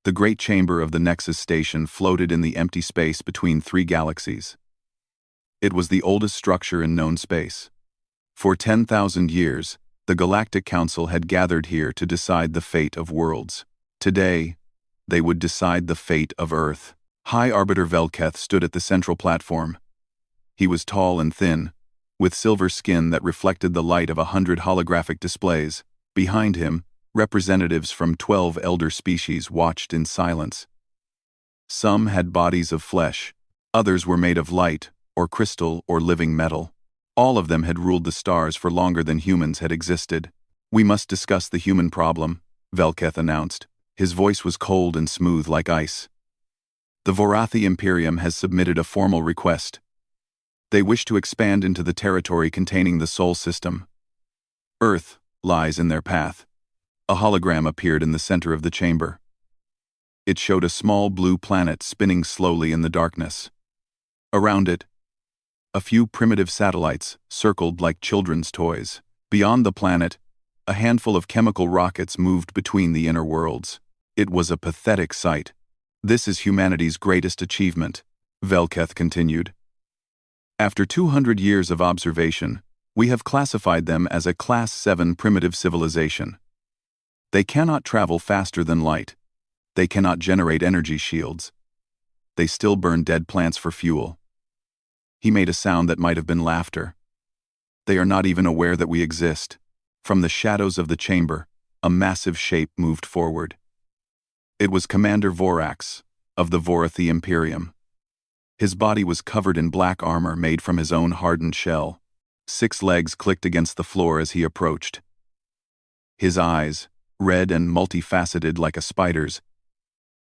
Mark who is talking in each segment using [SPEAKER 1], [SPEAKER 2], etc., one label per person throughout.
[SPEAKER 1] The great chamber of the Nexus station floated in the empty space between three galaxies. It was the oldest structure in known space. For 10,000 years, the Galactic Council had gathered here to decide the fate of worlds. Today, they would decide the fate of Earth. High Arbiter Velketh stood at the central platform. He was tall and thin, with silver skin that reflected the light of 100 holographic displays. Behind him, representatives from 12 elder species watched in silence. Some had bodies of flesh, others were made of light, or crystal, or living metal. All of them had ruled the stars for longer than humans had existed. "We must discuss the human problem," Velketh announced. His voice was cold and smooth like ice. "The Vorathi Imperium has submitted a formal request. They wish to expand into the territory containing the Sol system. Earth lies in their path." A hologram appeared in the center of the chamber. It showed a small blue planet spinning slowly in the darkness. Around it, a few primitive satellites circled like children's toys. Beyond the planet, a handful of chemical rockets moved between the inner worlds. It was a pathetic sight. "This is humanity's greatest achievement," Velketh continued. "After 200 years of observation, we have classified them as a Class 7 primitive civilization. They cannot travel faster than light. They cannot generate energy shields. They still burn dead plants for fuel." He made a sound that might have been laughter. "They are not even aware that we exist." From the shadows of the chamber, a massive shape moved forward. It was Commander Vorax, of the Vorathi Imperium. His body was covered in black armor made from his own hardened shell. 6 legs clicked against the floor as he approached. His eyes, red and multifaceted like a spider's,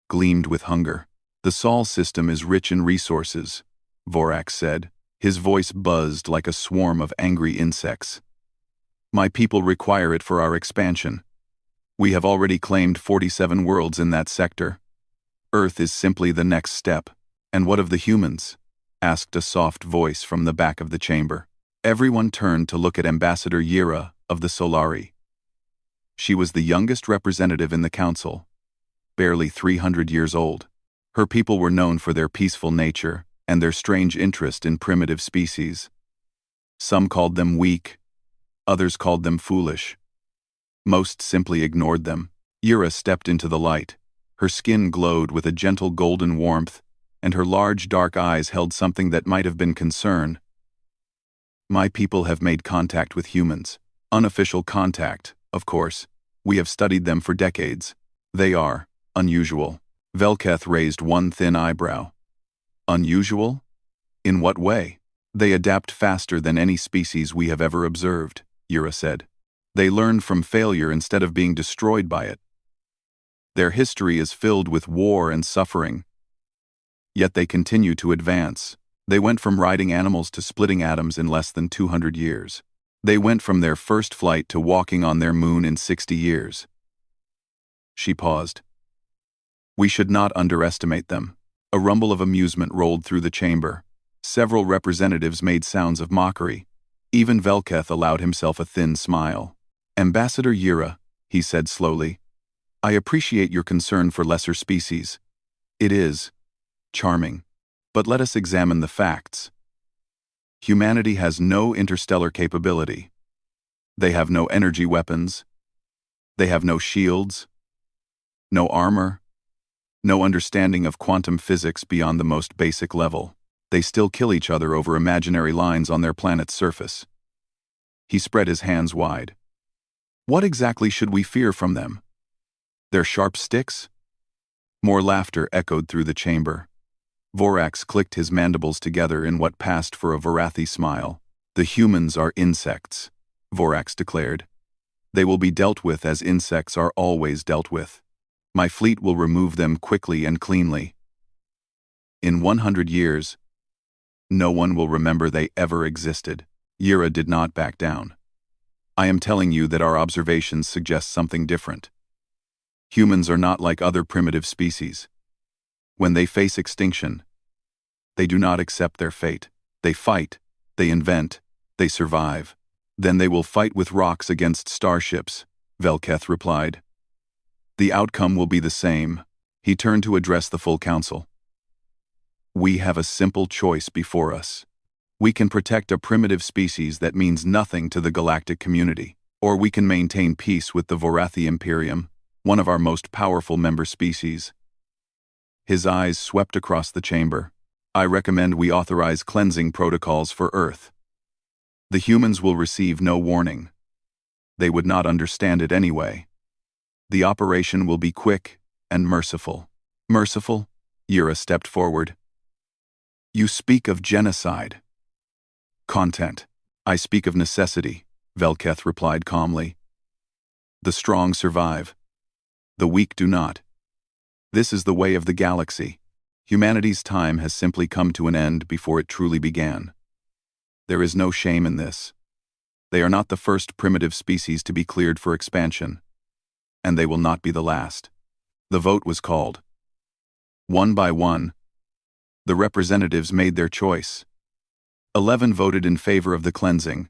[SPEAKER 1] gleamed with hunger. "The Sol system is rich in resources," Vorax said. His voice buzzed like a swarm of angry insects. "My people require it for our expansion. We have already claimed 47 worlds in that sector. Earth is simply the next step." "And what of the humans?" asked a soft voice from the back of the chamber. Everyone turned to look at Ambassador Yira of the Solari. She was the youngest representative in the council, barely 300 years old. Her people were known for their peaceful nature and their strange interest in primitive species. Some called them weak, others called them foolish. Most simply ignored them. Yira stepped into the light. Her skin glowed with a gentle golden warmth, and her large dark eyes held something that might have been concern. "My people have made contact with humans. Unofficial contact, of course. We have studied them for decades. They are unusual." Velketh raised one thin eyebrow. "Unusual? In what way?" "They adapt faster than any species we have ever observed," Yira said. "They learn from failure instead of being destroyed by it. Their history is filled with war and suffering. Yet they continue to advance. They went from riding animals to splitting atoms in less than 200 years. They went from their first flight to walking on their moon in 60 years." She paused. "We should not underestimate them." A rumble of amusement rolled through the chamber. Several representatives made sounds of mockery. Even Velketh allowed himself a thin smile. "Ambassador Yira," he said slowly, "I appreciate your concern for lesser species. It is charming. But let us examine the facts. Humanity has no interstellar capability. They have no energy weapons. They have no shields, no armor, no understanding of quantum physics beyond the most basic level. They still kill each other over imaginary lines on their planet's surface." He spread his hands wide. "What exactly should we fear from them? Their sharp sticks?" More laughter echoed through the chamber. Vorax clicked his mandibles together in what passed for a Vorathi smile. "The humans are insects," Vorax declared. "They will be dealt with as insects are always dealt with. My fleet will remove them quickly and cleanly. In 100 years, no one will remember they ever existed." Yira did not back down. "I am telling you that our observations suggest something different. Humans are not like other primitive species. When they face extinction, they do not accept their fate. They fight, they invent, they survive. Then they will fight with rocks against starships," Velketh replied. "The outcome will be the same." He turned to address the full council. We have a simple choice before us. We can protect a primitive species that means nothing to the galactic community, or we can maintain peace with the Vorathi Imperium, one of our most powerful member species. His eyes swept across the chamber. I recommend we authorize cleansing protocols for Earth. The humans will receive no warning. They would not understand it anyway. The operation will be quick and merciful. Merciful? Yura stepped forward. You speak of genocide. Content. I speak of necessity, Velketh replied calmly. The strong survive. The weak do not. This is the way of the galaxy. Humanity's time has simply come to an end before it truly began. There is no shame in this. They are not the first primitive species to be cleared for expansion, and they will not be the last. The vote was called. One by one, the representatives made their choice. 11 voted in favor of the cleansing.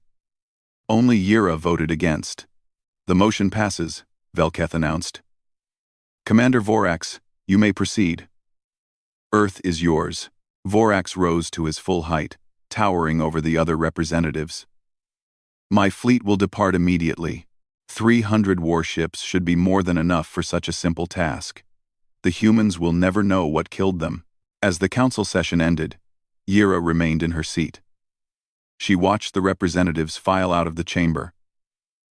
[SPEAKER 1] Only Yura voted against. The motion passes, Velketh announced. Commander Vorax, you may proceed. Earth is yours. Vorax rose to his full height, towering over the other representatives. My fleet will depart immediately. 300 warships should be more than enough for such a simple task. The humans will never know what killed them. As the council session ended, Yura remained in her seat. She watched the representatives file out of the chamber,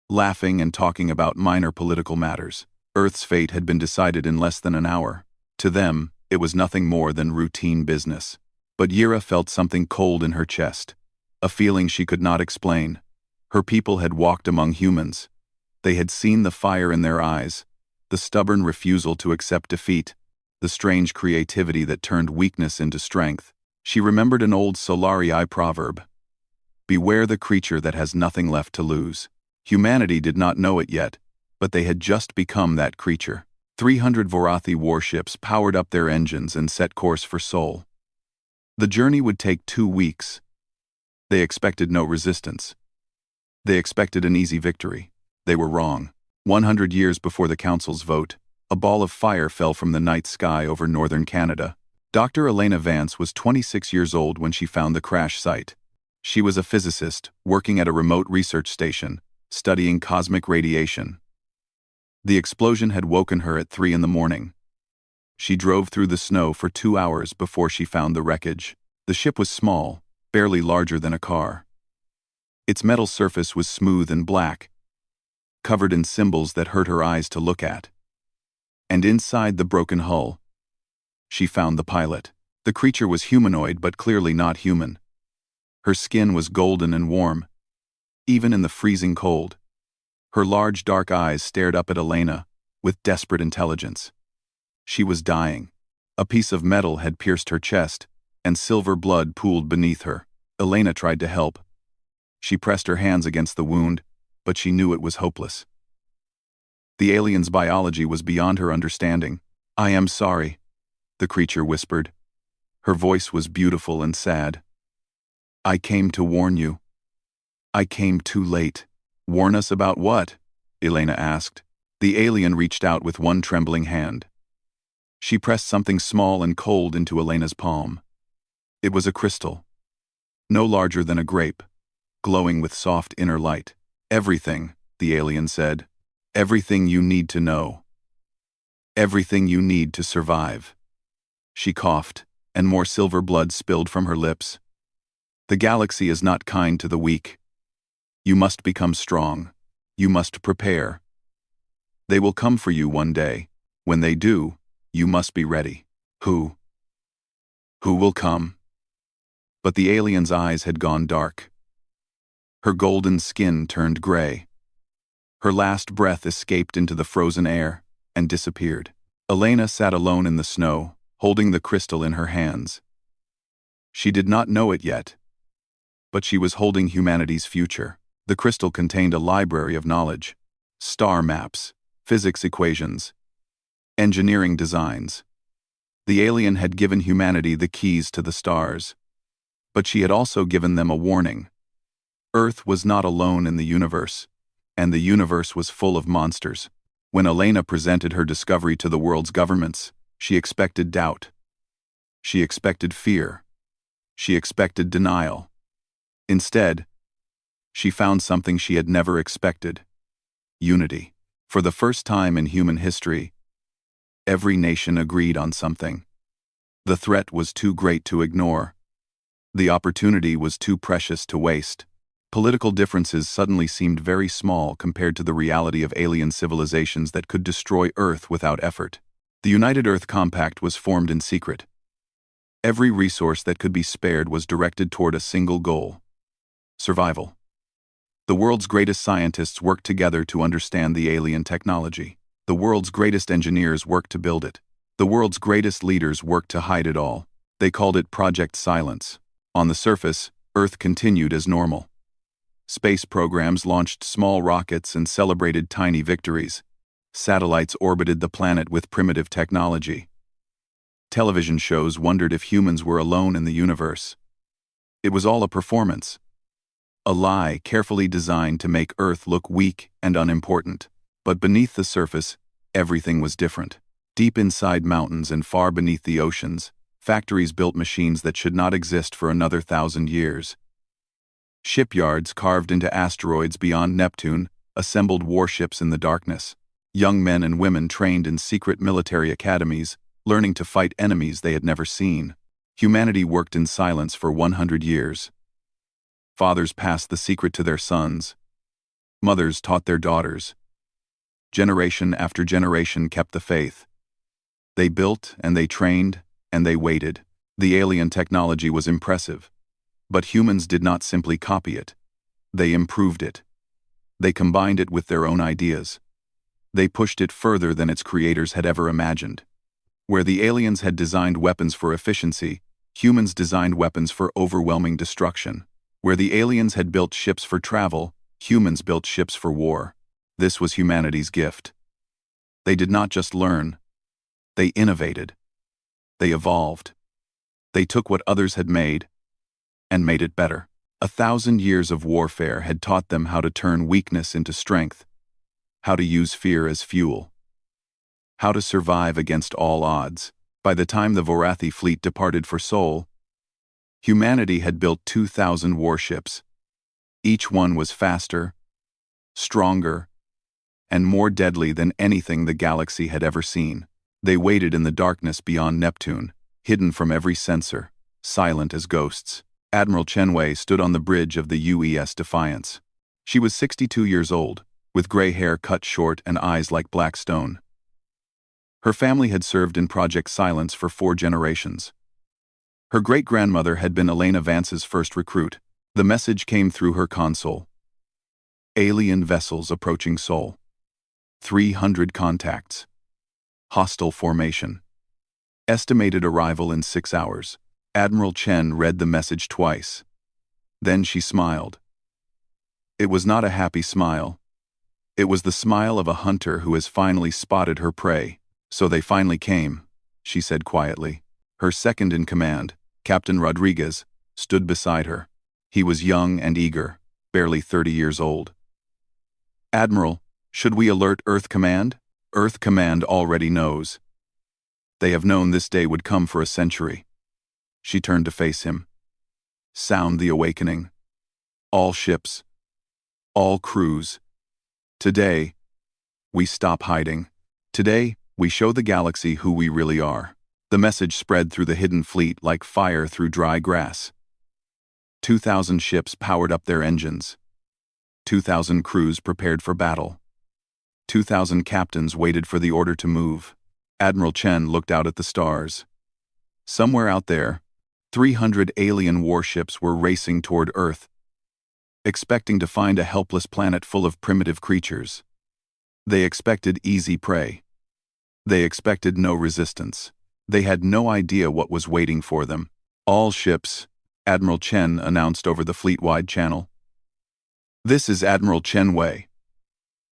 [SPEAKER 1] laughing and talking about minor political matters. Earth's fate had been decided in less than an hour. To them, it was nothing more than routine business. But Yura felt something cold in her chest, a feeling she could not explain. Her people had walked among humans. They had seen the fire in their eyes, the stubborn refusal to accept defeat, the strange creativity that turned weakness into strength. She remembered an old Solarii proverb. Beware the creature that has nothing left to lose. Humanity did not know it yet, but they had just become that creature. 300 Vorathi warships powered up their engines and set course for Sol. The journey would take 2 weeks. They expected no resistance. They expected an easy victory. They were wrong. 100 years before the council's vote, a ball of fire fell from the night sky over northern Canada. Dr. Elena Vance was 26 years old when she found the crash site. She was a physicist working at a remote research station, studying cosmic radiation. The explosion had woken her at 3 in the morning. She drove through the snow for 2 hours before she found the wreckage. The ship was small, barely larger than a car. Its metal surface was smooth and black, covered in symbols that hurt her eyes to look at. And inside the broken hull, she found the pilot. The creature was humanoid but clearly not human. Her skin was golden and warm, even in the freezing cold. Her large dark eyes stared up at Elena with desperate intelligence. She was dying. A piece of metal had pierced her chest, and silver blood pooled beneath her. Elena tried to help. She pressed her hands against the wound, but she knew it was hopeless. The alien's biology was beyond her understanding. I am sorry, the creature whispered. Her voice was beautiful and sad. I came to warn you. I came too late. Warn us about what? Elena asked. The alien reached out with one trembling hand. She pressed something small and cold into Elena's palm. It was a crystal, no larger than a grape, glowing with soft inner light. Everything, the alien said. Everything you need to know. Everything you need to survive. She coughed, and more silver blood spilled from her lips. The galaxy is not kind to the weak. You must become strong. You must prepare. They will come for you one day. When they do, you must be ready. Who? Who will come? But the alien's eyes had gone dark. Her golden skin turned gray. Her last breath escaped into the frozen air and disappeared. Elena sat alone in the snow, holding the crystal in her hands. She did not know it yet, but she was holding humanity's future. The crystal contained a library of knowledge, star maps, physics equations, engineering designs. The alien had given humanity the keys to the stars, but she had also given them a warning. Earth was not alone in the universe, and the universe was full of monsters. When Elena presented her discovery to the world's governments, She expected doubt. She expected fear. She expected denial. Instead, she found something she had never expected: unity. For the first time in human history, every nation agreed on something. The threat was too great to ignore. The opportunity was too precious to waste. Political differences suddenly seemed very small compared to the reality of alien civilizations that could destroy Earth without effort. The United Earth Compact was formed in secret. Every resource that could be spared was directed toward a single goal: survival. The world's greatest scientists worked together to understand the alien technology. The world's greatest engineers worked to build it. The world's greatest leaders worked to hide it all. They called it Project Silence. On the surface, Earth continued as normal. Space programs launched small rockets and celebrated tiny victories. Satellites orbited the planet with primitive technology. Television shows wondered if humans were alone in the universe. It was all a performance. A lie carefully designed to make Earth look weak and unimportant. But beneath the surface, everything was different. Deep inside mountains and far beneath the oceans, factories built machines that should not exist for another 1,000 years. Shipyards carved into asteroids beyond Neptune assembled warships in the darkness. Young men and women trained in secret military academies, learning to fight enemies they had never seen. Humanity worked in silence for 100 years. Fathers passed the secret to their sons. Mothers taught their daughters. Generation after generation kept the faith. They built and they trained and they waited. The alien technology was impressive. But humans did not simply copy it. They improved it. They combined it with their own ideas. They pushed it further than its creators had ever imagined. Where the aliens had designed weapons for efficiency, humans designed weapons for overwhelming destruction. Where the aliens had built ships for travel, humans built ships for war. This was humanity's gift. They did not just learn. They innovated. They evolved. They took what others had made and made it better. 1,000 years of warfare had taught them how to turn weakness into strength, how to use fear as fuel, how to survive against all odds. By the time the Vorathi fleet departed for Sol, humanity had built 2,000 warships. Each one was faster, stronger, and more deadly than anything the galaxy had ever seen. They waited in the darkness beyond Neptune, hidden from every sensor, silent as ghosts. Admiral Chenwei stood on the bridge of the UES Defiance. She was 62 years old, with gray hair cut short and eyes like black stone. Her family had served in Project Silence for 4 generations. Her great-grandmother had been Elena Vance's first recruit. The message came through her console. Alien vessels approaching Sol. 300 contacts. Hostile formation. Estimated arrival in 6 hours. Admiral Chen read the message twice. Then she smiled. It was not a happy smile. It was the smile of a hunter who has finally spotted her prey. So they finally came, she said quietly. Her second in command, Captain Rodriguez, stood beside her. He was young and eager, barely 30 years old. Admiral, should we alert Earth Command? Earth Command already knows. They have known this day would come for a century. She turned to face him. Sound the awakening. All ships. All crews. Today, we stop hiding. Today, we show the galaxy who we really are. The message spread through the hidden fleet like fire through dry grass. 2,000 ships powered up their engines. 2,000 crews prepared for battle. 2,000 captains waited for the order to move. Admiral Chen looked out at the stars. Somewhere out there, 300 alien warships were racing toward Earth, expecting to find a helpless planet full of primitive creatures. They expected easy prey. They expected no resistance. They had no idea what was waiting for them. All ships, Admiral Chen announced over the fleet-wide channel. This is Admiral Chen Wei.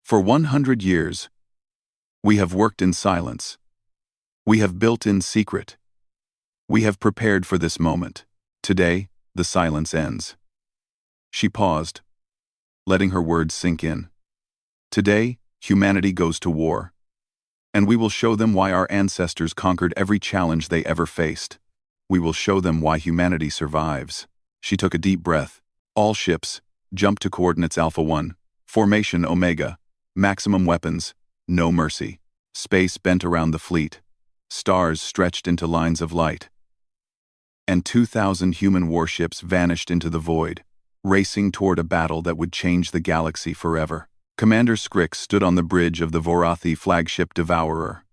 [SPEAKER 1] For 100 years, we have worked in silence. We have built in secret. We have prepared for this moment. Today, the silence ends. She paused, letting her words sink in. Today, humanity goes to war. And we will show them why our ancestors conquered every challenge they ever faced. We will show them why humanity survives. She took a deep breath. All ships, jump to coordinates Alpha 1. Formation Omega. Maximum weapons. No mercy. Space bent around the fleet. Stars stretched into lines of light. And 2,000 human warships vanished into the void, racing toward a battle that would change the galaxy forever. Commander Scrix stood on the bridge of the Vorathi flagship Devourer.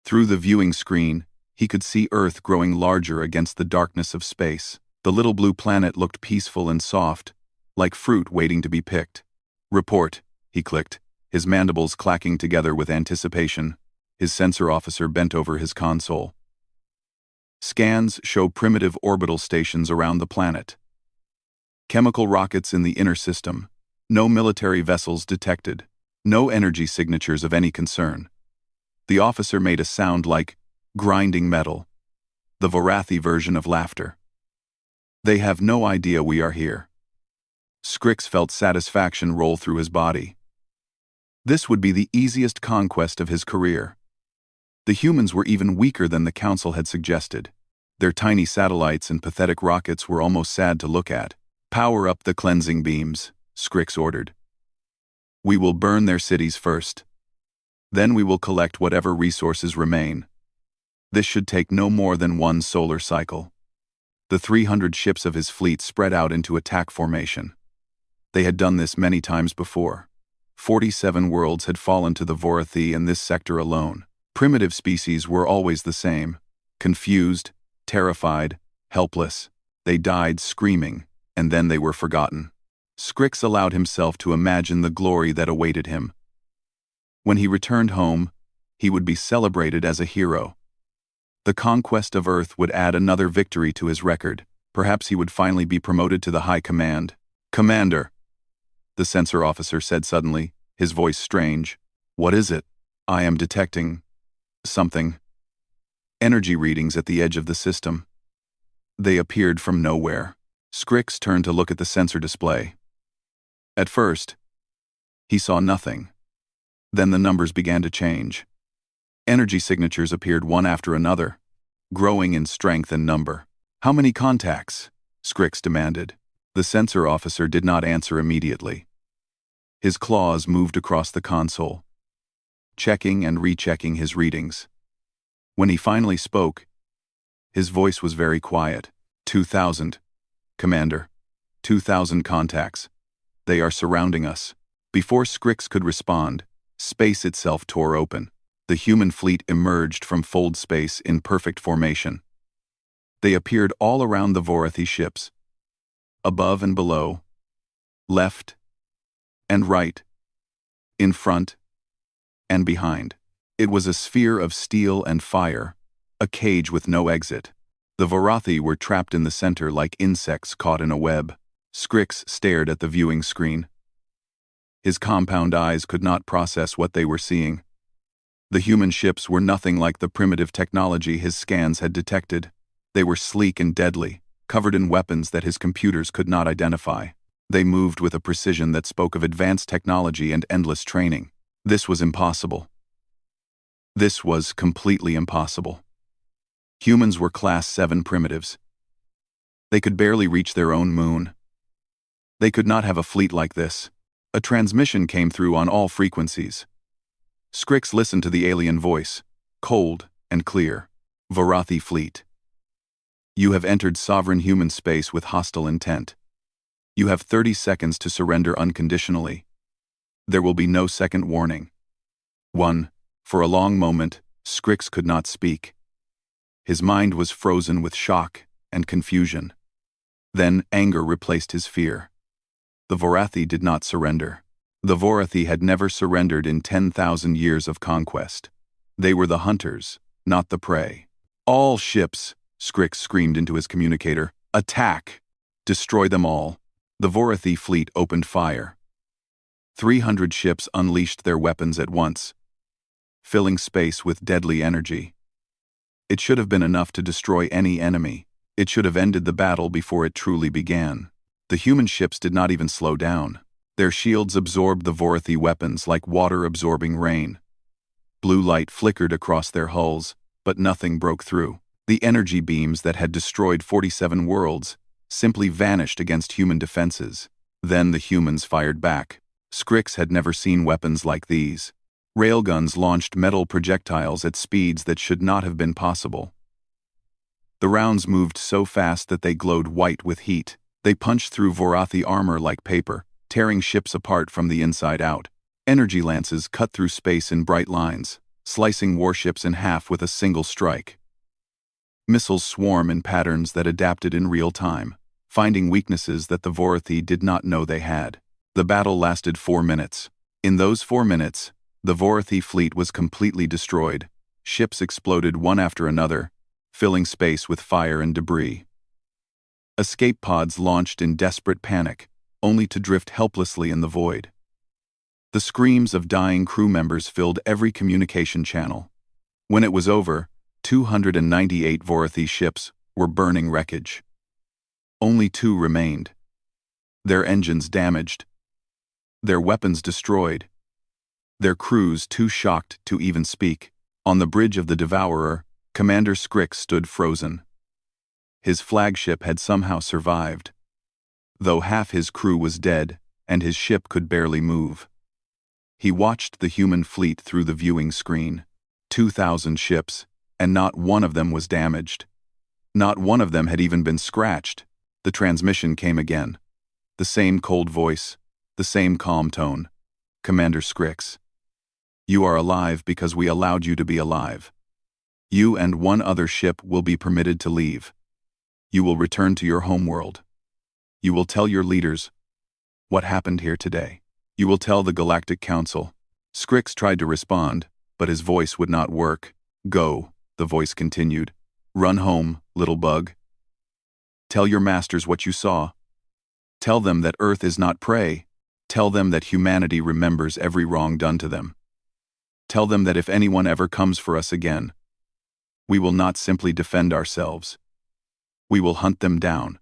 [SPEAKER 1] Through the viewing screen, he could see Earth growing larger against the darkness of space. The little blue planet looked peaceful and soft, like fruit waiting to be picked. Report, he clicked, his mandibles clacking together with anticipation. His sensor officer bent over his console. Scans show primitive orbital stations around the planet. Chemical rockets in the inner system. No military vessels detected. No energy signatures of any concern. The officer made a sound like grinding metal. The Vorathi version of laughter. They have no idea we are here. Scrix felt satisfaction roll through his body. This would be the easiest conquest of his career. The humans were even weaker than the Council had suggested. Their tiny satellites and pathetic rockets were almost sad to look at. Power up the cleansing beams, Scrix ordered. We will burn their cities first. Then we will collect whatever resources remain. This should take no more than one solar cycle. The 300 ships of his fleet spread out into attack formation. They had done this many times before. 47 worlds had fallen to the Vorathi in this sector alone. Primitive species were always the same. Confused, terrified, helpless. They died screaming, and then they were forgotten. Scrix allowed himself to imagine the glory that awaited him. When he returned home, he would be celebrated as a hero. The conquest of Earth would add another victory to his record. Perhaps he would finally be promoted to the high command. Commander, the sensor officer said suddenly, his voice strange. What is it? I am detecting something. Energy readings at the edge of the system. They appeared from nowhere. Scrix turned to look at the sensor display. At first, he saw nothing. Then the numbers began to change. Energy signatures appeared one after another, growing in strength and number. How many contacts? Scrix demanded. The sensor officer did not answer immediately. His claws moved across the console, checking and rechecking his readings. When he finally spoke, his voice was very quiet. 2,000, Commander. 2,000 contacts. They are surrounding us. Before Scrix could respond, space itself tore open. The human fleet emerged from fold space in perfect formation. They appeared all around the Vorathi ships. Above and below. Left and right. In front and behind. It was a sphere of steel and fire, a cage with no exit. The Vorathi were trapped in the center like insects caught in a web. Scrix stared at the viewing screen. His compound eyes could not process what they were seeing. The human ships were nothing like the primitive technology his scans had detected. They were sleek and deadly, covered in weapons that his computers could not identify. They moved with a precision that spoke of advanced technology and endless training. This was impossible. This was completely impossible. Humans were Class 7 primitives. They could barely reach their own moon. They could not have a fleet like this. A transmission came through on all frequencies. Scrix listened to the alien voice, cold and clear. Vorathi fleet. You have entered sovereign human space with hostile intent. You have 30 seconds to surrender unconditionally. There will be no second warning. 1. For a long moment, Scrix could not speak. His mind was frozen with shock and confusion. Then anger replaced his fear. The Vorathi did not surrender. The Vorathi had never surrendered in 10,000 years of conquest. They were the hunters, not the prey. All ships, Scrix screamed into his communicator. Attack! Destroy them all. The Vorathi fleet opened fire. 300 ships unleashed their weapons at once, filling space with deadly energy. It should have been enough to destroy any enemy. It should have ended the battle before it truly began. The human ships did not even slow down. Their shields absorbed the Vorathi weapons like water absorbing rain. Blue light flickered across their hulls, but nothing broke through. The energy beams that had destroyed 47 worlds simply vanished against human defenses. Then the humans fired back. Scrix had never seen weapons like these. Railguns launched metal projectiles at speeds that should not have been possible. The rounds moved so fast that they glowed white with heat. They punched through Vorathi armor like paper, tearing ships apart from the inside out. Energy lances cut through space in bright lines, slicing warships in half with a single strike. Missiles swarm in patterns that adapted in real time, finding weaknesses that the Vorathi did not know they had. The battle lasted 4 minutes. In those 4 minutes, the Vorathi fleet was completely destroyed. Ships exploded one after another, filling space with fire and debris. Escape pods launched in desperate panic, only to drift helplessly in the void. The screams of dying crew members filled every communication channel. When it was over, 298 Vorathi ships were burning wreckage. Only 2 remained. Their engines damaged. Their weapons destroyed. Their crews too shocked to even speak. On the bridge of the Devourer, Commander Scrix stood frozen. His flagship had somehow survived, though half his crew was dead and his ship could barely move. He watched the human fleet through the viewing screen. 2,000 ships, and not one of them was damaged. Not one of them had even been scratched. The transmission came again. The same cold voice, the same calm tone. Commander Scrix, you are alive because we allowed you to be alive. You and one other ship will be permitted to leave. You will return to your homeworld. You will tell your leaders what happened here today. You will tell the Galactic Council. Scrix tried to respond, but his voice would not work. Go, the voice continued. Run home, little bug. Tell your masters what you saw. Tell them that Earth is not prey. Tell them that humanity remembers every wrong done to them. Tell them that if anyone ever comes for us again, we will not simply defend ourselves. We will hunt them down.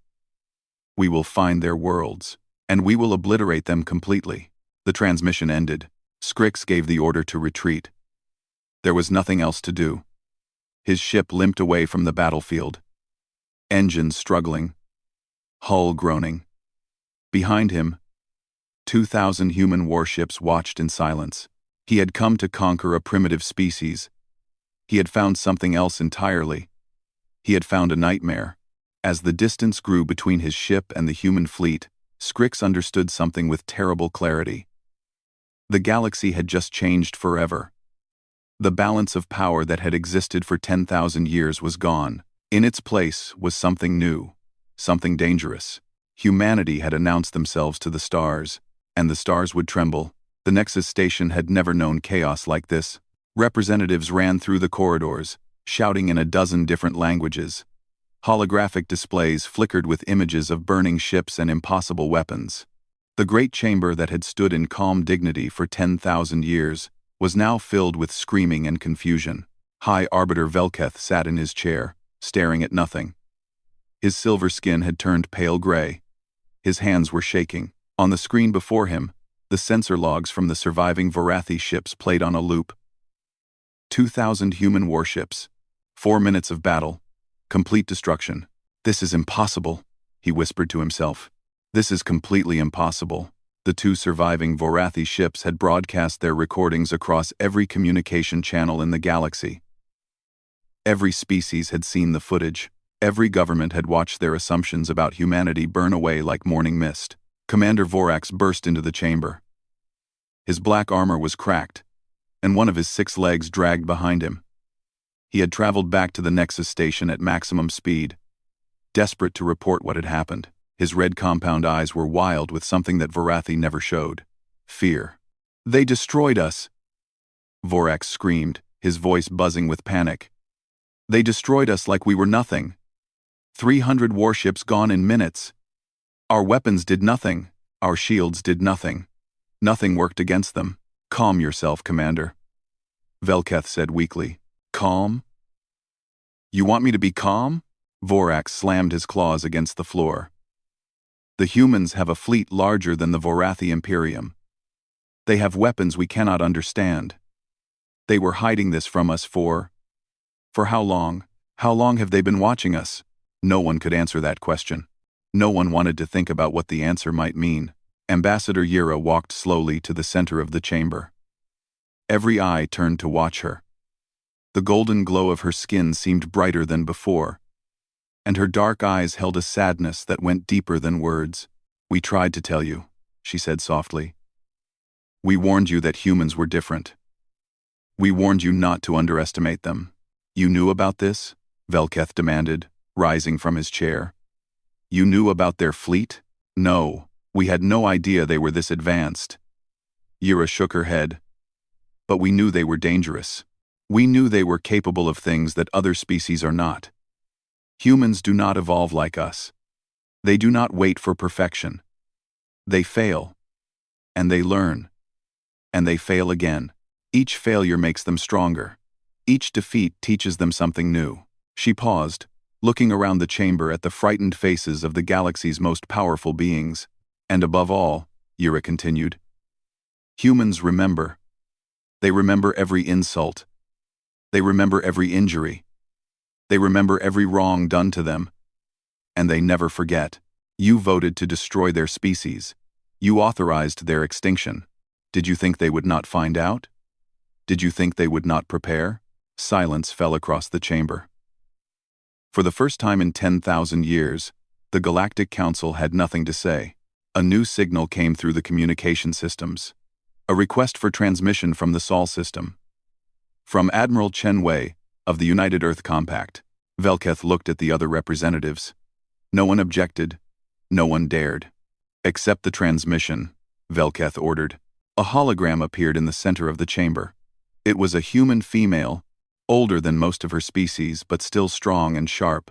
[SPEAKER 1] We will find their worlds, and we will obliterate them completely. The transmission ended. Scrix gave the order to retreat. There was nothing else to do. His ship limped away from the battlefield. Engines struggling. Hull groaning. Behind him, 2,000 human warships watched in silence. He had come to conquer a primitive species. He had found something else entirely. He had found a nightmare. As the distance grew between his ship and the human fleet, Scrix understood something with terrible clarity. The galaxy had just changed forever. The balance of power that had existed for 10,000 years was gone. In its place was something new, something dangerous. Humanity had announced themselves to the stars, and the stars would tremble. The Nexus station had never known chaos like this. Representatives ran through the corridors, shouting in a dozen different languages. Holographic displays flickered with images of burning ships and impossible weapons. The great chamber that had stood in calm dignity for 10,000 years was now filled with screaming and confusion. High Arbiter Velketh sat in his chair, staring at nothing. His silver skin had turned pale gray. His hands were shaking. On the screen before him, the sensor logs from the surviving Vorathi ships played on a loop. 2,000 human warships. 4 minutes of battle. Complete destruction. This is impossible, he whispered to himself. This is completely impossible. The 2 surviving Vorathi ships had broadcast their recordings across every communication channel in the galaxy. Every species had seen the footage. Every government had watched their assumptions about humanity burn away like morning mist. Commander Vorax burst into the chamber. His black armor was cracked, and one of his 6 legs dragged behind him. He had traveled back to the Nexus station at maximum speed, desperate to report what had happened. His red compound eyes were wild with something that Vorathi never showed. Fear. They destroyed us! Vorax screamed, his voice buzzing with panic. They destroyed us like we were nothing. 300 warships gone in minutes. Our weapons did nothing. Our shields did nothing. Nothing worked against them. Calm yourself, Commander. Velketh said weakly. Calm? You want me to be calm? Vorax slammed his claws against the floor. The humans have a fleet larger than the Vorathi Imperium. They have weapons we cannot understand. They were hiding this from us for how long? How long have they been watching us? No one could answer that question. No one wanted to think about what the answer might mean. Ambassador Yira walked slowly to the center of the chamber. Every eye turned to watch her. The golden glow of her skin seemed brighter than before, and her dark eyes held a sadness that went deeper than words. "We tried to tell you," she said softly. "We warned you that humans were different. We warned you not to underestimate them." "You knew about this?" Velketh demanded, rising from his chair. "You knew about their fleet?" "No, we had no idea they were this advanced." Yira shook her head. "But we knew they were dangerous. We knew they were capable of things that other species are not. Humans do not evolve like us. They do not wait for perfection. They fail. And they learn. And they fail again. Each failure makes them stronger. Each defeat teaches them something new." She paused, looking around the chamber at the frightened faces of the galaxy's most powerful beings. "And above all," Yira continued, "humans remember. They remember every insult. They remember every injury. They remember every wrong done to them. And they never forget. You voted to destroy their species. You authorized their extinction. Did you think they would not find out? Did you think they would not prepare?" Silence fell across the chamber. For the first time in 10,000 years, the Galactic Council had nothing to say. A new signal came through the communication systems. A request for transmission from the Sol system. From Admiral Chen Wei, of the United Earth Compact. Velketh looked at the other representatives. No one objected. No one dared. "Accept the transmission," Velketh ordered. A hologram appeared in the center of the chamber. It was a human female, older than most of her species but still strong and sharp.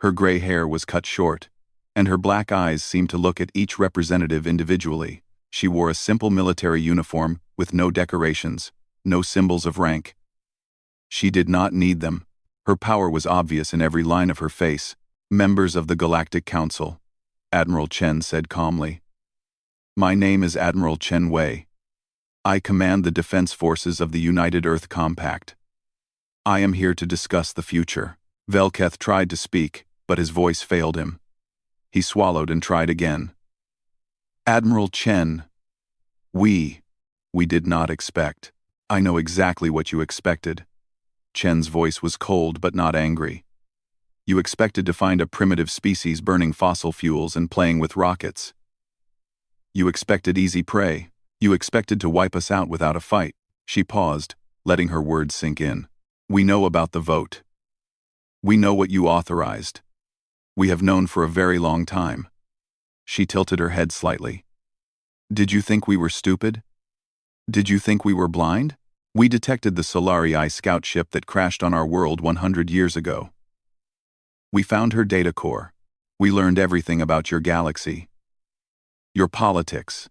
[SPEAKER 1] Her gray hair was cut short, and her black eyes seemed to look at each representative individually. She wore a simple military uniform with no decorations, no symbols of rank. She did not need them. Her power was obvious in every line of her face. "Members of the Galactic Council," Admiral Chen said calmly. "My name is Admiral Chen Wei. I command the defense forces of the United Earth Compact. I am here to discuss the future." Velketh tried to speak, but his voice failed him. He swallowed and tried again. "Admiral Chen, we did not expect." "I know exactly what you expected." Chen's voice was cold but not angry. "You expected to find a primitive species burning fossil fuels and playing with rockets. You expected easy prey. You expected to wipe us out without a fight." She paused, letting her words sink in. "We know about the vote. We know what you authorized. We have known for a very long time." She tilted her head slightly. "Did you think we were stupid? Did you think we were blind? We detected the Solarii scout ship that crashed on our world 100 years ago. We found her data core. We learned everything about your galaxy. Your politics.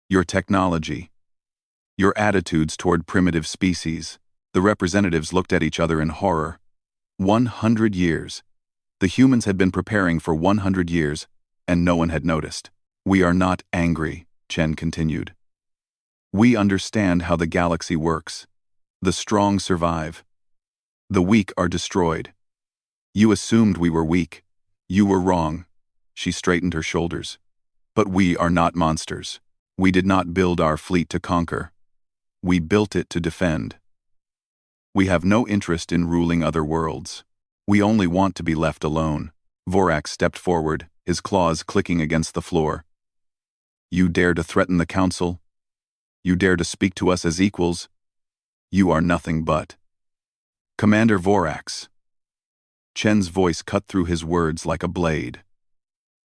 [SPEAKER 1] Your technology. Your attitudes toward primitive species." The representatives looked at each other in horror. 100 years. The humans had been preparing for 100 years, and no one had noticed. "We are not angry," Chen continued. "We understand how the galaxy works. The strong survive. The weak are destroyed. You assumed we were weak. You were wrong." She straightened her shoulders. "But we are not monsters. We did not build our fleet to conquer. We built it to defend. We have no interest in ruling other worlds. We only want to be left alone." Vorax stepped forward, his claws clicking against the floor. "You dare to threaten the Council? You dare to speak to us as equals? You are nothing but—" "Commander Vorax." Chen's voice cut through his words like a blade.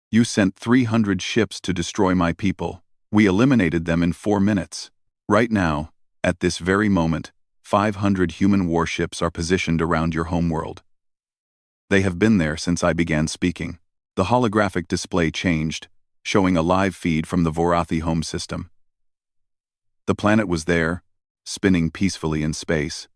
[SPEAKER 1] "You sent 300 ships to destroy my people. We eliminated them in 4 minutes. Right now, at this very moment, 500 human warships are positioned around your homeworld. They have been there since I began speaking." The holographic display changed, showing a live feed from the Vorathi home system. The planet was there, spinning peacefully in space.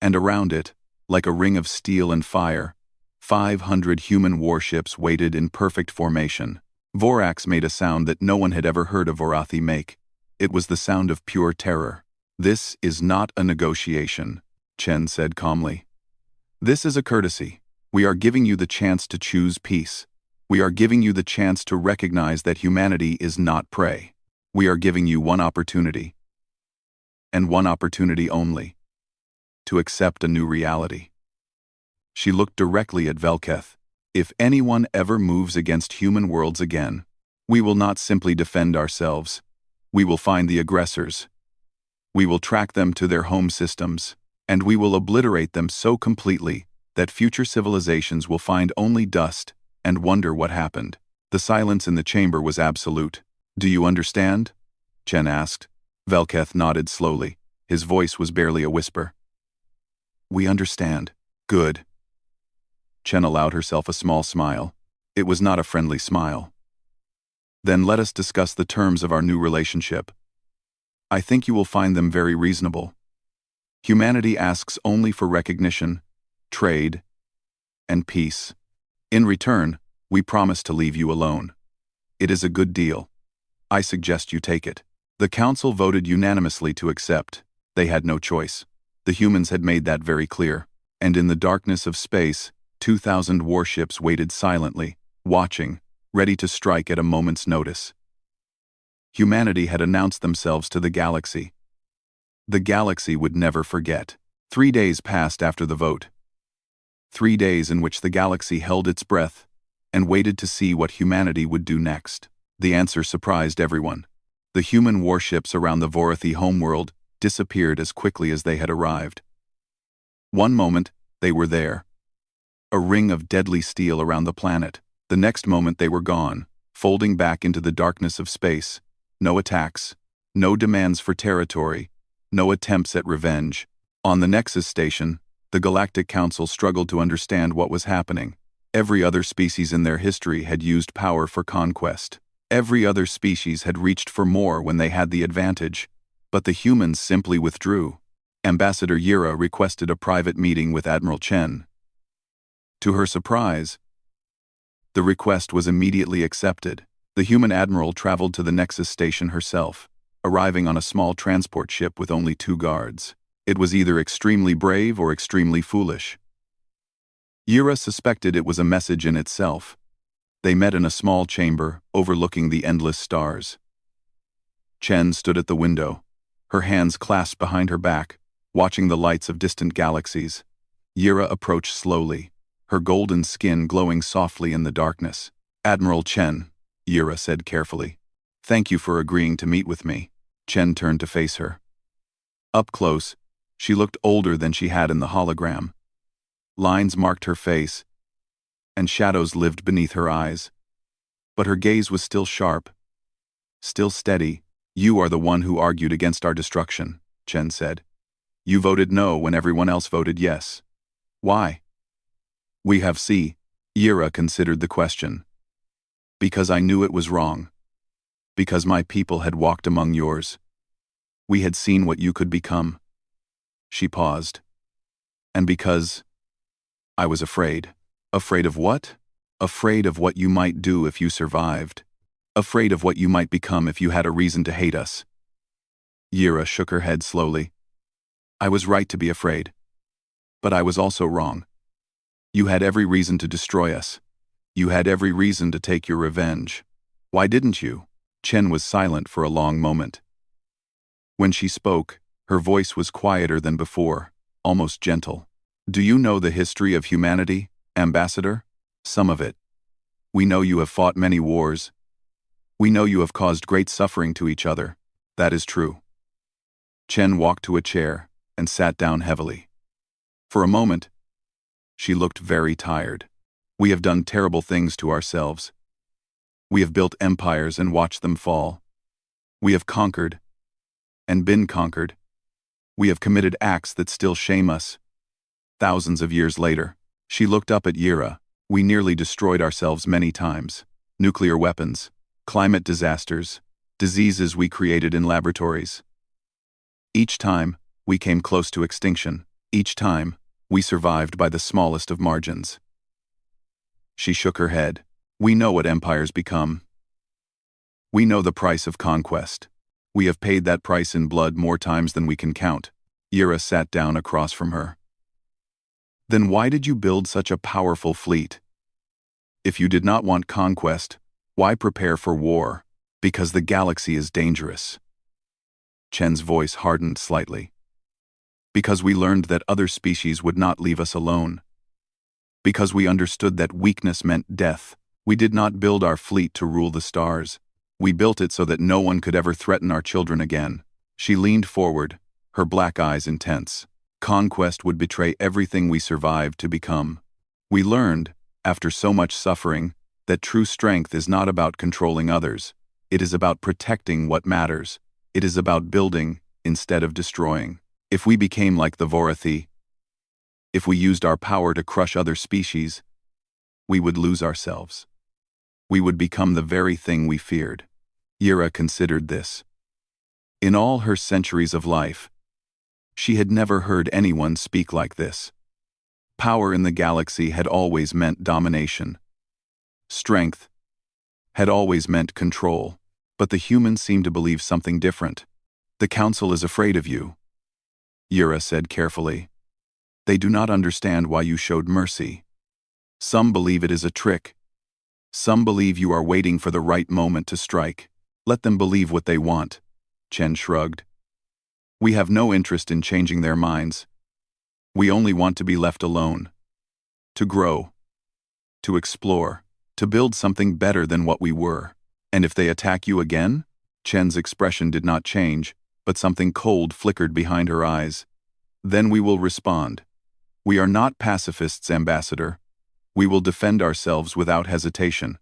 [SPEAKER 1] And around it, like a ring of steel and fire, 500 human warships waited in perfect formation. Vorax made a sound that no one had ever heard a Vorathi make. It was the sound of pure terror. This is not a negotiation, Chen said calmly. This is a courtesy. We are giving you the chance to choose peace. We are giving you the chance to recognize that humanity is not prey. We are giving you one opportunity, and one opportunity only, to accept a new reality. She looked directly at Velketh. If anyone ever moves against human worlds again, we will not simply defend ourselves. We will find the aggressors. We will track them to their home systems, and we will obliterate them so completely that future civilizations will find only dust and wonder what happened. The silence in the chamber was absolute. Do you understand? Chen asked. Velketh nodded slowly. His voice was barely a whisper. We understand. Good. Chen allowed herself a small smile. It was not a friendly smile. Then let us discuss the terms of our new relationship. I think you will find them very reasonable. Humanity asks only for recognition, trade, and peace. In return, we promise to leave you alone. It is a good deal. I suggest you take it. The council voted unanimously to accept. They had no choice. The humans had made that very clear. And in the darkness of space, 2,000 warships waited silently, watching, ready to strike at a moment's notice. Humanity had announced themselves to the galaxy. The galaxy would never forget. 3 days passed after the vote. 3 days in which the galaxy held its breath and waited to see what humanity would do next. The answer surprised everyone. The human warships around the Vorathi homeworld disappeared as quickly as they had arrived. One moment, they were there. A ring of deadly steel around the planet. The next moment they were gone, folding back into the darkness of space. No attacks, no demands for territory, no attempts at revenge. On the Nexus station, the Galactic Council struggled to understand what was happening. Every other species in their history had used power for conquest. Every other species had reached for more when they had the advantage, but the humans simply withdrew. Ambassador Yira requested a private meeting with Admiral Chen. To her surprise, the request was immediately accepted. The human admiral traveled to the Nexus station herself, arriving on a small transport ship with only 2 guards. It was either extremely brave or extremely foolish. Yira suspected it was a message in itself. They met in a small chamber overlooking the endless stars. Chen stood at the window, her hands clasped behind her back, watching the lights of distant galaxies. Yira approached slowly, her golden skin glowing softly in the darkness. Admiral Chen, Yira said carefully. Thank you for agreeing to meet with me. Chen turned to face her. Up close, she looked older than she had in the hologram. Lines marked her face, and shadows lived beneath her eyes. But her gaze was still sharp, still steady. You are the one who argued against our destruction, Chen said. You voted no when everyone else voted yes. Why? We have see. Yira considered the question. Because I knew it was wrong. Because my people had walked among yours. We had seen what you could become. She paused. And because I was afraid. Afraid of what? Afraid of what you might do if you survived. Afraid of what you might become if you had a reason to hate us. Yira shook her head slowly. I was right to be afraid. But I was also wrong. You had every reason to destroy us. You had every reason to take your revenge. Why didn't you? Chen was silent for a long moment. When she spoke, her voice was quieter than before, almost gentle. Do you know the history of humanity, Ambassador? Some of it. We know you have fought many wars. We know you have caused great suffering to each other. That is true. Chen walked to a chair and sat down heavily. For a moment, she looked very tired. We have done terrible things to ourselves. We have built empires and watched them fall. We have conquered and been conquered. We have committed acts that still shame us. Thousands of years later, she looked up at Yira. We nearly destroyed ourselves many times. Nuclear weapons, climate disasters, diseases we created in laboratories. Each time, we came close to extinction. Each time, we survived by the smallest of margins. She shook her head. We know what empires become. We know the price of conquest. We have paid that price in blood more times than we can count. Yira sat down across from her. Then why did you build such a powerful fleet? If you did not want conquest, why prepare for war? Because the galaxy is dangerous. Chen's voice hardened slightly. Because we learned that other species would not leave us alone. Because we understood that weakness meant death. We did not build our fleet to rule the stars. We built it so that no one could ever threaten our children again. She leaned forward, her black eyes intense. Conquest would betray everything we survived to become. We learned, after so much suffering, that true strength is not about controlling others. It is about protecting what matters. It is about building instead of destroying. If we became like the Vorathi, if we used our power to crush other species, we would lose ourselves. We would become the very thing we feared. Yira considered this. In all her centuries of life, she had never heard anyone speak like this. Power in the galaxy had always meant domination. Strength had always meant control, but the humans seemed to believe something different. The Council is afraid of you, Yira said carefully. They do not understand why you showed mercy. Some believe it is a trick. Some believe you are waiting for the right moment to strike. Let them believe what they want, Chen shrugged. We have no interest in changing their minds. We only want to be left alone. To grow. To explore. To build something better than what we were. And if they attack you again? Chen's expression did not change, but something cold flickered behind her eyes. Then we will respond. We are not pacifists, Ambassador. We will defend ourselves without hesitation.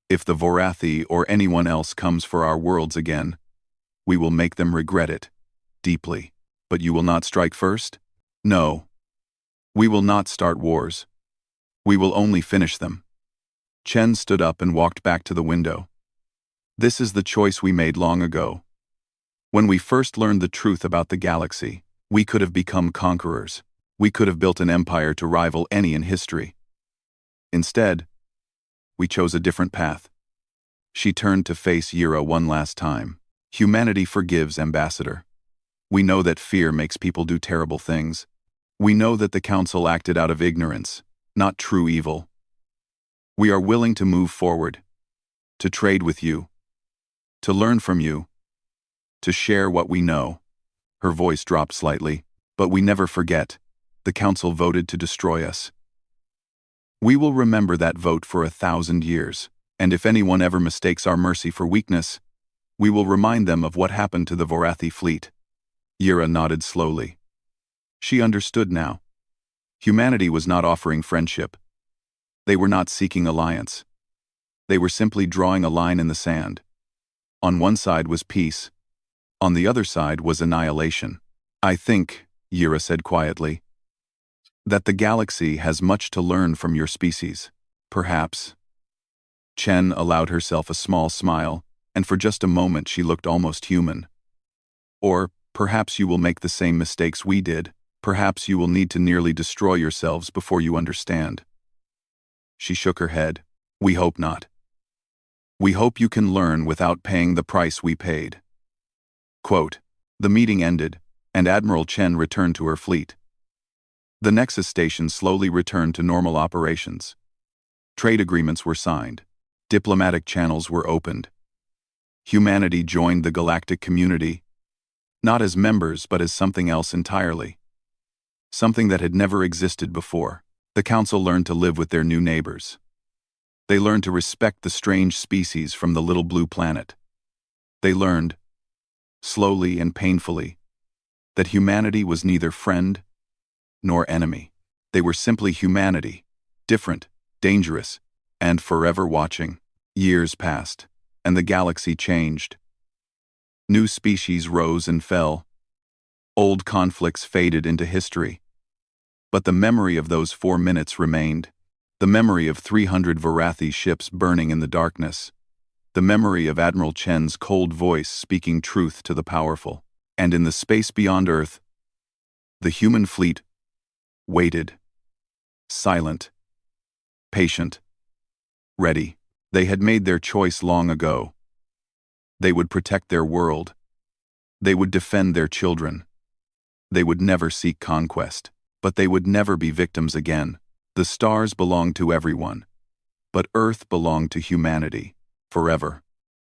[SPEAKER 1] If the Vorathi or anyone else comes for our worlds again, we will make them regret it. Deeply. But you will not strike first? No. We will not start wars. We will only finish them. Chen stood up and walked back to the window. This is the choice we made long ago. When we first learned the truth about the galaxy, we could have become conquerors. We could have built an empire to rival any in history. Instead, we chose a different path. She turned to face Yira one last time. Humanity forgives, Ambassador. We know that fear makes people do terrible things. We know that the Council acted out of ignorance, not true evil. We are willing to move forward, to trade with you, to learn from you, to share what we know. Her voice dropped slightly. But we never forget. The Council voted to destroy us. We will remember that vote for 1,000 years, and if anyone ever mistakes our mercy for weakness, we will remind them of what happened to the Vorathi fleet. Yira nodded slowly. She understood now. Humanity was not offering friendship. They were not seeking alliance. They were simply drawing a line in the sand. On one side was peace. On the other side was annihilation. I think, Yira said quietly, that the galaxy has much to learn from your species. Perhaps. Chen allowed herself a small smile, and for just a moment she looked almost human. Or, perhaps you will make the same mistakes we did. Perhaps you will need to nearly destroy yourselves before you understand. She shook her head. We hope not. We hope you can learn without paying the price we paid. Quote, the meeting ended, and Admiral Chen returned to her fleet. The Nexus station slowly returned to normal operations. Trade agreements were signed. Diplomatic channels were opened. Humanity joined the galactic community, not as members but as something else entirely. Something that had never existed before. The Council learned to live with their new neighbors. They learned to respect the strange species from the little blue planet. They learned, slowly and painfully, that humanity was neither friend nor enemy. They were simply humanity, different, dangerous, and forever watching. Years passed, and the galaxy changed. New species rose and fell. Old conflicts faded into history. But the memory of those 4 minutes remained. The memory of 300 Vorathi ships burning in the darkness. The memory of Admiral Chen's cold voice speaking truth to the powerful. And in the space beyond Earth, the human fleet waited. Silent. Patient. Ready. They had made their choice long ago. They would protect their world. They would defend their children. They would never seek conquest, but they would never be victims again. The stars belonged to everyone, but Earth belonged to humanity, forever.